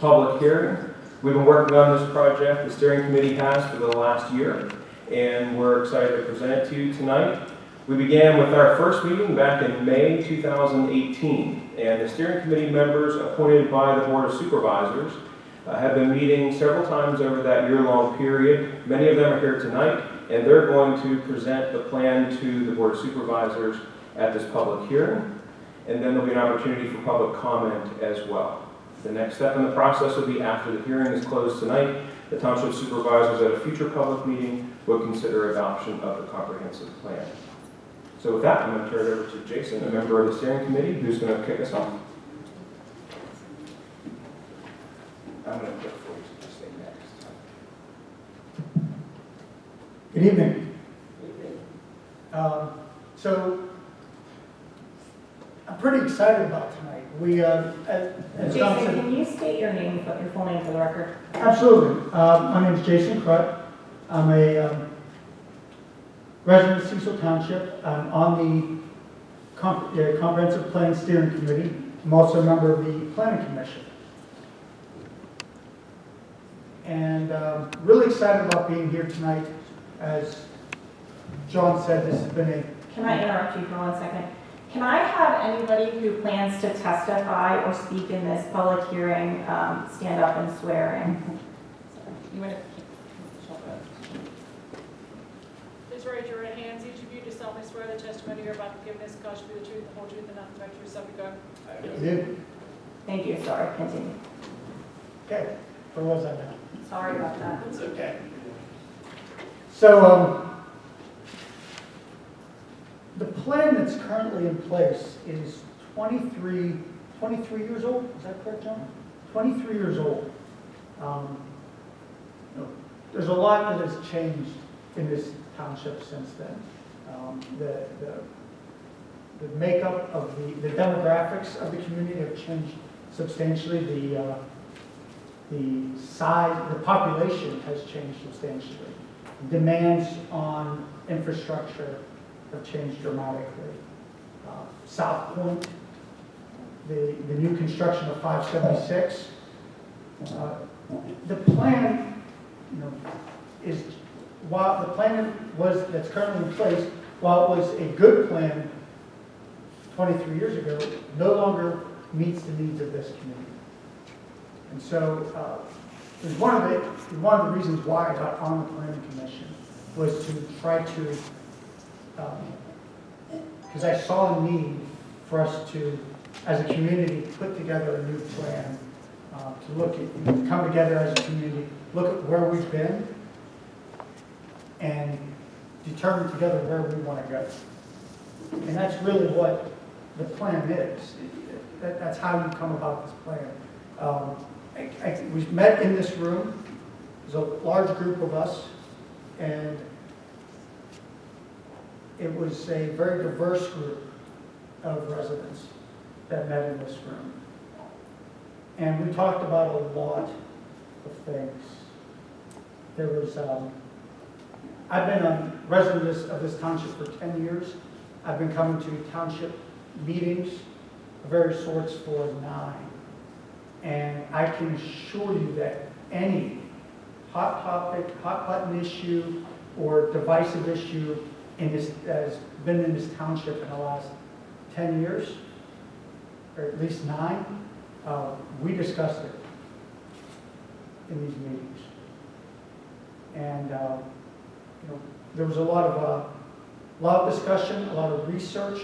public hearing. We've been working on this project, the steering committee has, for the last year, and we're excited to present it to you tonight. We began with our first meeting back in May 2018, and the steering committee members appointed by the Board of Supervisors have been meeting several times over that year-long period. Many of them are here tonight, and they're going to present the plan to the Board of Supervisors at this public hearing, and then there'll be an opportunity for public comment as well. The next step in the process will be after the hearing is closed tonight, the Township Supervisors at a future public meeting will consider adoption of the comprehensive plan. So with that, I'm going to turn it over to Jason, a member of the steering committee, who's going to kick us off. I'm going to put for you to stay next. Good evening. So I'm pretty excited about tonight. We, as John Jason, said, can you state your name, your full name for the record? absolutely. My name is Jason Kruck. I'm a resident of Cecil Township. I'm on the Comprehensive Plan Steering Committee. I'm also a member of the Planning Commission. And really excited about being here tonight. As John said, this has been a... Can I interrupt you for 1 second? Can I have anybody who plans to testify or speak in this public hearing stand up and swear in? You want to? Please raise your right hands. Each of you do solemnly swear the testimony you're about to give in this cause to be the truth, the whole truth, and nothing but the truth, so help you God. Yeah. Thank you, sorry, continue. Okay, where was I now? Sorry about that. It's okay. So, the plan that's currently in place is 23 years old. Is that correct, John? 23 years old. There's a lot that has changed in this township since then. The makeup of the demographics of the community have changed substantially. The size, the population has changed substantially. Demands on infrastructure have changed dramatically. South Point, the new construction of 576. The plan, is while the plan that's currently in place, while it was a good plan 23 years ago, no longer meets the needs of this community. And so, one of the reasons why I got on the Planning Commission was to try to, because I saw a need for us to, as a community, put together a new plan, to come together as a community, look at where we've been, and determine together where we want to go. And that's really what the plan is. That's how you come about this plan. We met in this room. There's a large group of us, and it was a very diverse group of residents that met in this room. And we talked about a lot of things. There was, I've been a resident of this township for 10 years. I've been coming to township meetings of various sorts for 9. And I can assure you that any hot topic, hot button issue, or divisive issue has been in this township in the last 10 years, or at least 9, we discussed it in these meetings. And there was a lot of discussion, a lot of research,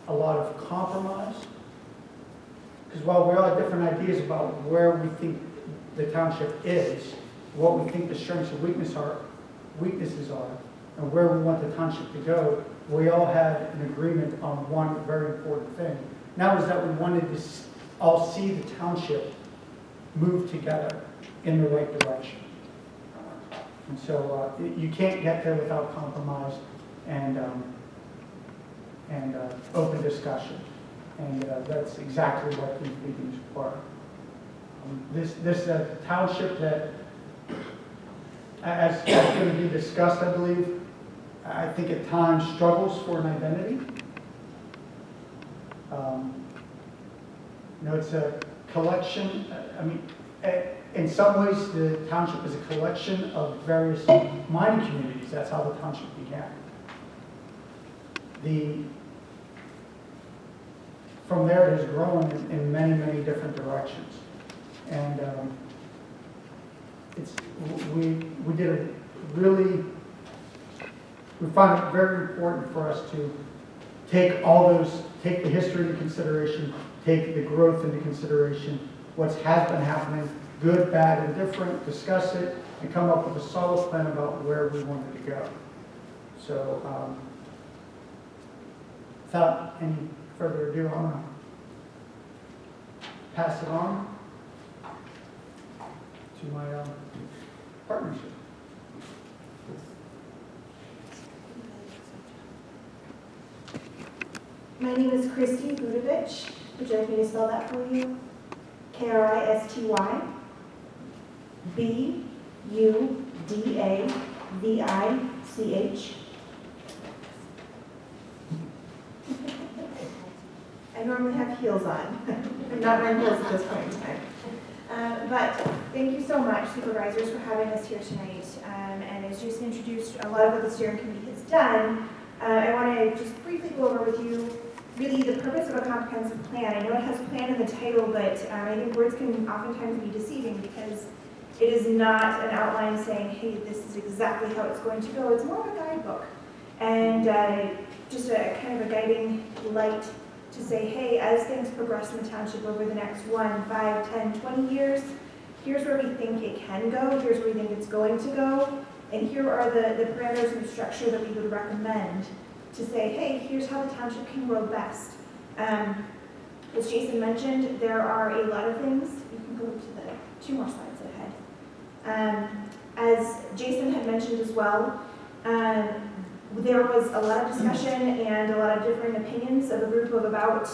a lot of compromise. Because while we all have different ideas about where we think the township is, what we think the strengths and weaknesses are, and where we want the township to go, we all had an agreement on one very important thing. And that was that we wanted to all see the township move together in the right direction. And so you can't get there without compromise and open discussion. And that's exactly what these meetings were. This township that, as going to be discussed, I believe, I think at times struggles for an identity. It's a collection. In some ways, the township is a collection of various mining communities. That's how the township began. From there, it has grown in many, many different directions. And we did a really, we found it very important for us to take the history into consideration, take the growth into consideration, what has been happening, good, bad, and different, discuss it, and come up with a solid plan about where we wanted to go. So, without any further ado, I'm going to pass it on to my partnership. My name is Christy Budovich. Would you like me to spell that for you? Kristy Budavich. I normally have heels on. I'm not wearing heels at this point in time. But thank you so much, Supervisors, for having us here tonight. And as Jason introduced a lot of what the steering committee has done, I want to just briefly go over with you really the purpose of a comprehensive plan. I know it has plan in the title, but I think words can oftentimes be deceiving because it is not an outline saying, hey, this is exactly how it's going to go. It's more of a guidebook and just a kind of a guiding light to say, hey, as things progress in the township over the next 1, 5, 10, 20 years, here's where we think it can go, here's where we think it's going to go, and here are the parameters and structure that we would recommend to say, hey, here's how the township can grow best. As Jason mentioned, there are a lot of things. You can go to the 2 more slides ahead. As Jason had mentioned as well, there was a lot of discussion and a lot of different opinions of a group of about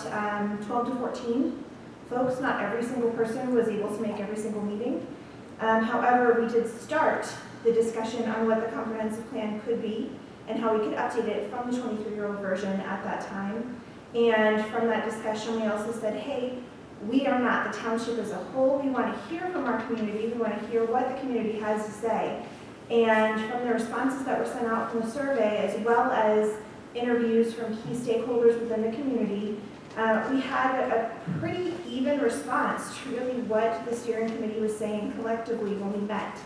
12 to 14 folks. Not every single person was able to make every single meeting. However, we did start the discussion on what the comprehensive plan could be and how we could update it from the 23-year-old version at that time. And from that discussion, we also said, hey, we are not the township as a whole. We want to hear from our community. We want to hear what the community has to say. And from the responses that were sent out from the survey, as well as interviews from key stakeholders within the community, we had a pretty even response to really what the steering committee was saying collectively when we met.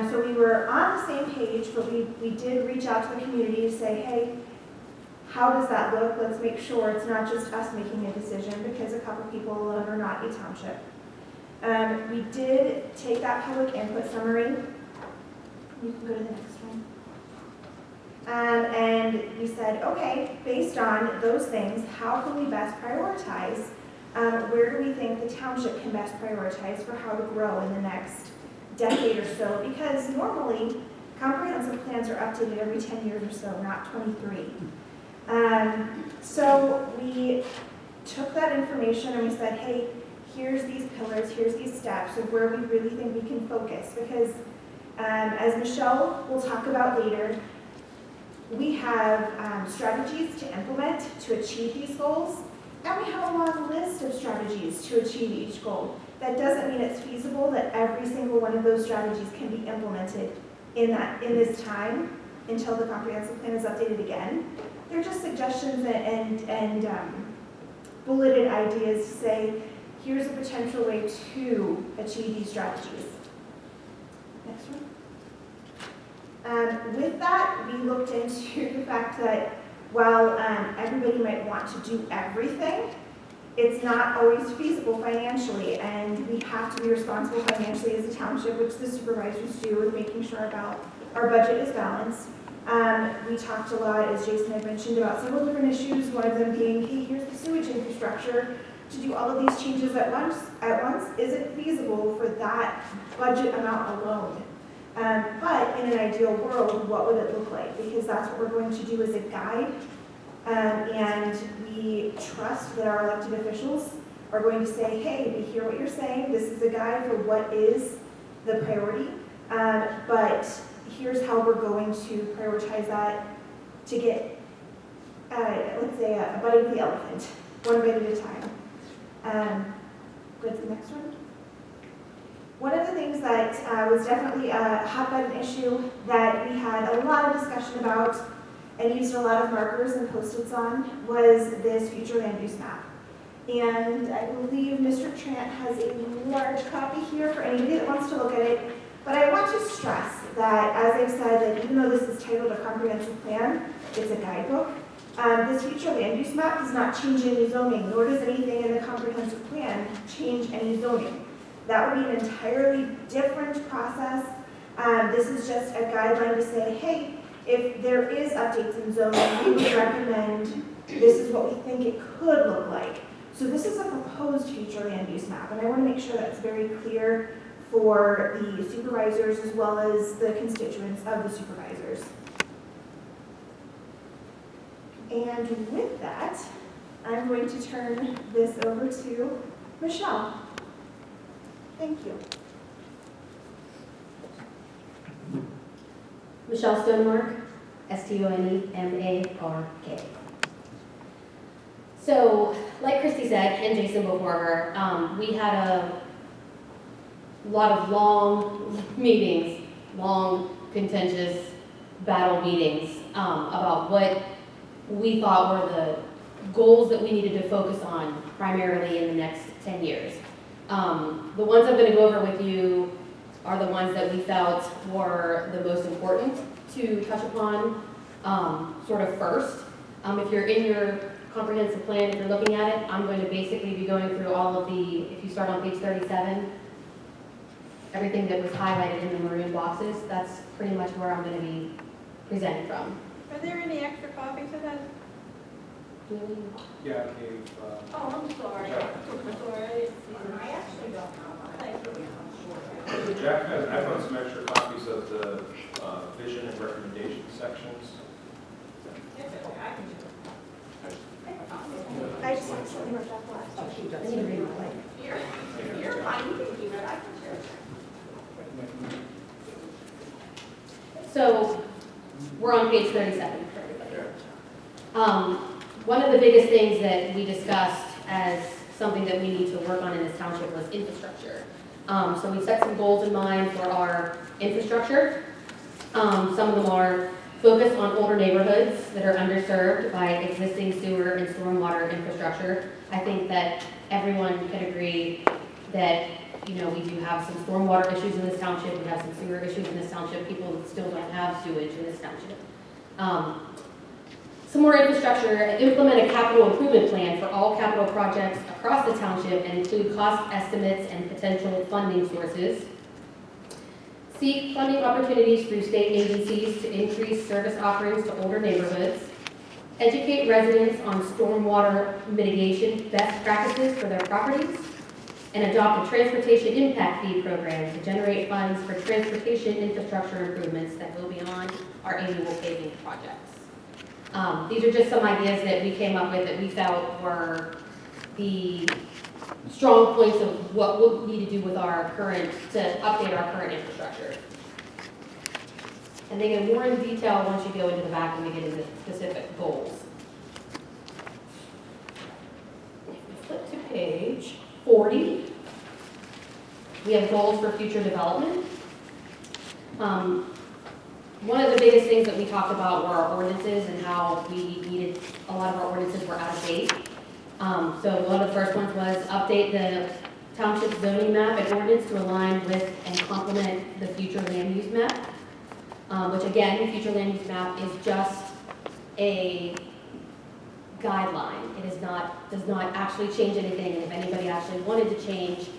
So we were on the same page, but we did reach out to the community to say, hey, how does that look? Let's make sure it's not just us making a decision because a couple people are not a township. We did take that public input summary. You can go to the next one. And we said, okay, based on those things, how can we best prioritize? Where do we think the township can best prioritize for how to grow in the next decade or so? Because normally, comprehensive plans are updated every 10 years or so, not 23. So we took that information and we said, hey, here's these pillars, here's these steps of where we really think we can focus. Because as Michelle will talk about later, we have strategies to implement to achieve these goals, and we have a long list of strategies to achieve each goal. That doesn't mean it's feasible that every single one of those strategies can be implemented in this time until the comprehensive plan is updated again. They're just suggestions and bulleted ideas to say, here's a potential way to achieve these strategies. Next one. With that, we looked into the fact that while everybody might want to do everything, it's not always feasible financially, and we have to be responsible financially as a township, which the supervisors do, with making sure our budget is balanced. We talked a lot, as Jason had mentioned, about several different issues, one of them being, hey, here's the sewage infrastructure. To do all of these changes at once, is it feasible for that budget amount alone? But in an ideal world, what would it look like? Because that's what we're going to do as a guide. And we trust that our elected officials are going to say, hey, we hear what you're saying. This is a guide for what is the priority. But here's how we're going to prioritize that to get, let's say, a bite of the elephant, one bite at a time. Go to the next one. that was definitely a hot button issue that we had a lot of discussion about and used a lot of markers and Post-its on was this future land use map. And I believe Mr. Trant has a large copy here for anybody that wants to look at it. But I want to stress that, as I've said, that even though this is titled a comprehensive plan, it's a guidebook. This future land use map does not change any zoning, nor does anything in the comprehensive plan change any zoning. That would be an entirely different process. This is just a guideline to say, hey, if there is updates in zoning, we would recommend this is what we think it could look like. So this is a proposed future land use map, and I want to make sure that's very clear for the supervisors as well as the constituents of the supervisors. And with that, I'm going to turn this over to Michelle. Thank you. Michelle Stonemark, Stonemark. So, like Christy said, and Jason before her, we had a lot of long meetings, long, contentious battle meetings about what we thought were the goals that we needed to focus on primarily in the next 10 years. The ones I'm going to go over with you are the ones that we felt were the most important to touch upon sort of first. If you're in your comprehensive plan, if you're looking at it, I'm going to basically be going through all of the, if you start on page 37, everything that was highlighted in the maroon boxes, that's pretty much where I'm going to be presenting from. Are there any extra copies of that? Yeah, okay. Oh, I'm sorry. Yeah. I'm sorry. I actually don't know. Thank you. Jack has, I found some extra copies of the vision and recommendation sections. I just accidentally ripped off the last one. I need to read my You're fine, you can keep it, I can share it. So, we're on page 37 for everybody. One of the biggest things that we discussed as something that we need to work on in this township was infrastructure. So we set some goals in mind for our infrastructure. Some of them are focused on older neighborhoods that are underserved by existing sewer and stormwater infrastructure. I think that everyone can agree that, you know, we do have some stormwater issues in this township, we have some sewer issues in this township, people still don't have sewage in this township. Some more infrastructure, implement a capital improvement plan for all capital projects across the township and include cost estimates and potential funding sources. Seek funding opportunities through state agencies to increase service offerings to older neighborhoods. Educate residents on stormwater mitigation best practices for their properties. And adopt a transportation impact fee program to generate funds for transportation infrastructure improvements that go beyond our annual paving projects. These are just some ideas that we came up with that we felt were the strong points of what we'll need to do with our current, to update our current infrastructure. And they get more in detail once you go into the back and we get into specific goals. If we flip to page 40, we have goals for future development. One of the biggest things that we talked about were our ordinances and how we needed, a lot of our ordinances were out of date. So one of the first ones was update the township zoning map and ordinance to align with and complement the future land use map. Which again, the future land use map is just a guideline. It is not, does not actually change anything. And if anybody actually wanted to change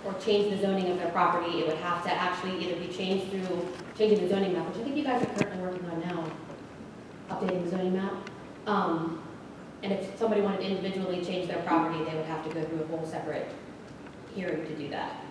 or change the zoning of their property, it would have to actually either be changed through changing the zoning map, which I think you guys are currently working on now, updating the zoning map. And if somebody wanted to individually change their property, they would have to go through a whole separate hearing to do that.